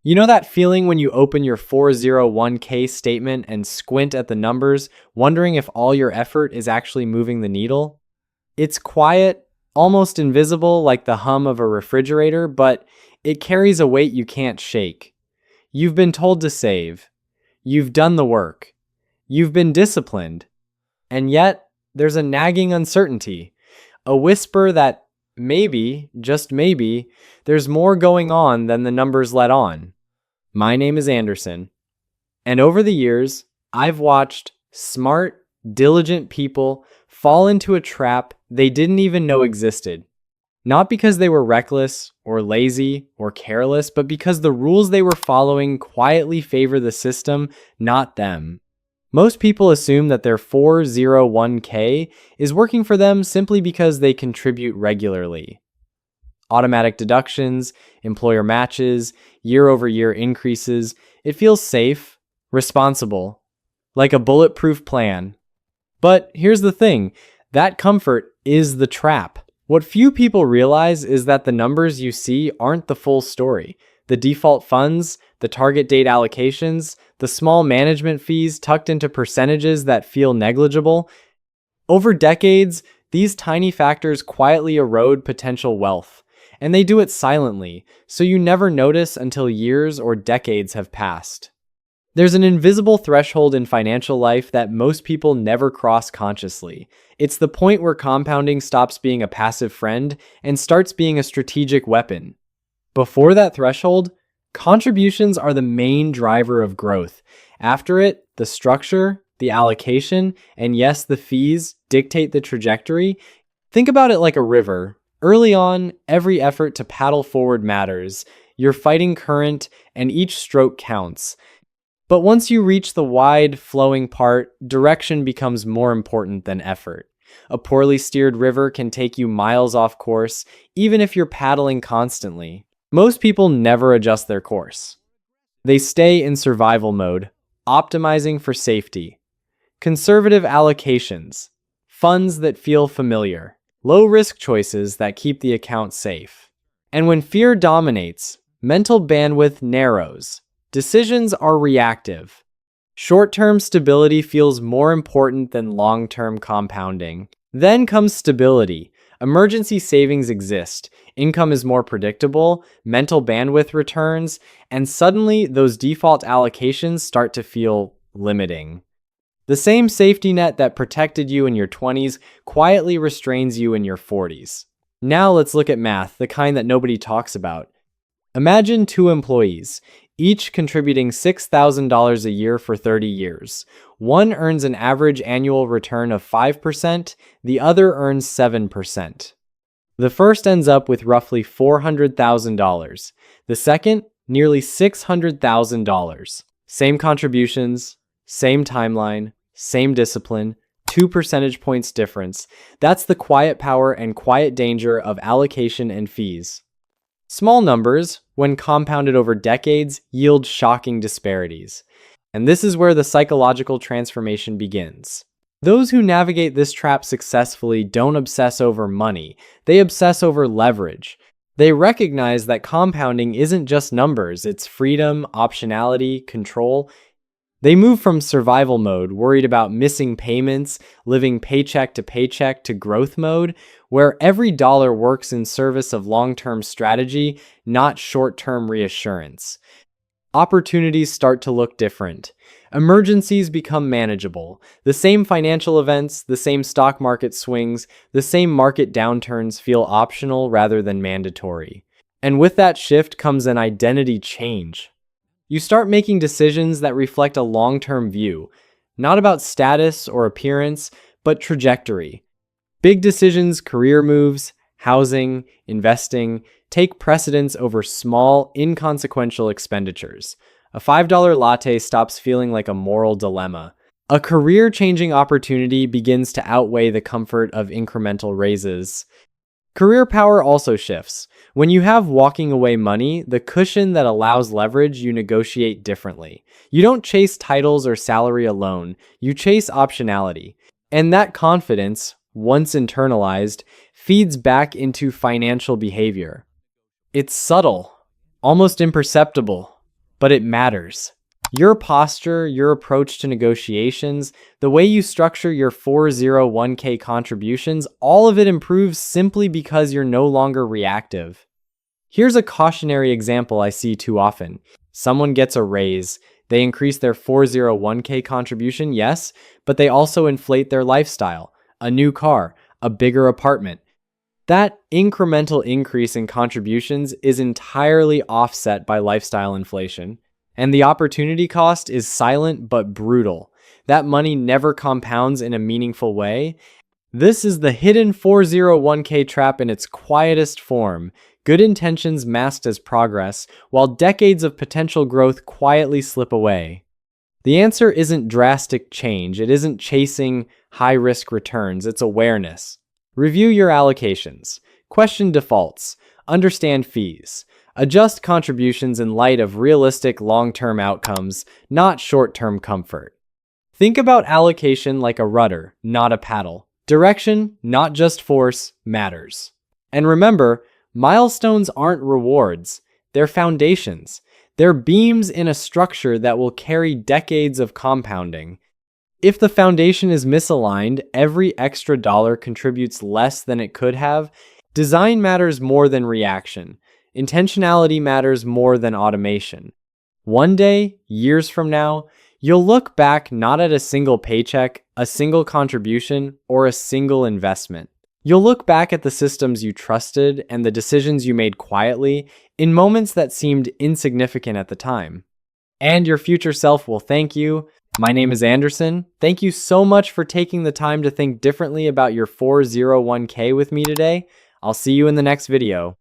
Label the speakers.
Speaker 1: You know that feeling when you open your 401k statement and squint at the numbers, wondering if all your effort is actually moving the needle? It's quiet, almost invisible like the hum of a refrigerator, but it carries a weight you can't shake. You've been told to save. You've done the work. You've been disciplined. And yet, there's a nagging uncertainty, a whisper that maybe, just maybe, there's more going on than the numbers let on. My name is Anderson, and over the years, I've watched smart, diligent people fall into a trap they didn't even know existed. Not because they were reckless or lazy or careless, but because the rules they were following quietly favor the system, not them. Most people assume that their 401k is working for them simply because they contribute regularly. Automatic deductions, employer matches, year-over-year increases. It feels safe, responsible, like a bulletproof plan. But here's the thing, that comfort is the trap. What few people realize is that the numbers you see aren't the full story. The default funds, the target date allocations, the small management fees tucked into percentages that feel negligible. Over decades, these tiny factors quietly erode potential wealth. And they do it silently, so you never notice until years or decades have passed. There's an invisible threshold in financial life that most people never cross consciously. It's the point where compounding stops being a passive friend and starts being a strategic weapon. Before that threshold, contributions are the main driver of growth. After it, the structure, the allocation, and yes, the fees dictate the trajectory. Think about it like a river. Early on, every effort to paddle forward matters. You're fighting current, and each stroke counts. But once you reach the wide, flowing part, direction becomes more important than effort. A poorly steered river can take you miles off course, even if you're paddling constantly. Most people never adjust their course. They stay in survival mode, optimizing for safety. Conservative allocations, funds that feel familiar. Low-risk choices that keep the account safe. And when fear dominates, mental bandwidth narrows. Decisions are reactive. Short-term stability feels more important than long-term compounding. Then comes stability. Emergency savings exist. Income is more predictable. Mental bandwidth returns. And suddenly, those default allocations start to feel limiting. The same safety net that protected you in your 20s quietly restrains you in your 40s. Now let's look at math, the kind that nobody talks about. Imagine 2 employees, each contributing $6,000 a year for 30 years. One earns an average annual return of 5%, the other earns 7%. The first ends up with roughly $400,000. The second, nearly $600,000. Same contributions, same timeline, same discipline, 2 percentage points difference. That's the quiet power and quiet danger of allocation and fees. Small numbers, when compounded over decades, yield shocking disparities. And this is where the psychological transformation begins. Those who navigate this trap successfully don't obsess over money, they obsess over leverage. They recognize that compounding isn't just numbers, it's freedom, optionality, control. They move from survival mode, worried about missing payments, living paycheck to growth mode, where every dollar works in service of long-term strategy, not short-term reassurance. Opportunities start to look different. Emergencies become manageable. The same financial events, the same stock market swings, the same market downturns feel optional rather than mandatory. And with that shift comes an identity change. You start making decisions that reflect a long-term view, not about status or appearance, but trajectory. Big decisions, career moves, housing, investing, take precedence over small, inconsequential expenditures. A $5 latte stops feeling like a moral dilemma. A career-changing opportunity begins to outweigh the comfort of incremental raises. Career power also shifts. When you have walking away money, the cushion that allows leverage, you negotiate differently. You don't chase titles or salary alone, you chase optionality. And that confidence, once internalized, feeds back into financial behavior. It's subtle, almost imperceptible, but it matters. Your posture, your approach to negotiations, the way you structure your 401k contributions, all of it improves simply because you're no longer reactive. Here's a cautionary example I see too often. Someone gets a raise. They increase their 401k contribution, yes, but they also inflate their lifestyle, a new car, a bigger apartment. That incremental increase in contributions is entirely offset by lifestyle inflation, and the opportunity cost is silent but brutal. That money never compounds in a meaningful way. This is the hidden 401k trap in its quietest form. Good intentions masked as progress, while decades of potential growth quietly slip away. The answer isn't drastic change. It isn't chasing high-risk returns. It's awareness. Review your allocations. Question defaults. Understand fees. Adjust contributions in light of realistic long-term outcomes, not short-term comfort. Think about allocation like a rudder, not a paddle. Direction, not just force, matters. And remember, milestones aren't rewards. They're foundations. They're beams in a structure that will carry decades of compounding. If the foundation is misaligned, every extra dollar contributes less than it could have. Design matters more than reaction. Intentionality matters more than automation. One day, years from now, you'll look back not at a single paycheck, a single contribution, or a single investment. You'll look back at the systems you trusted and the decisions you made quietly in moments that seemed insignificant at the time. And your future self will thank you. My name is Anderson. Thank you so much for taking the time to think differently about your 401k with me today. I'll see you in the next video.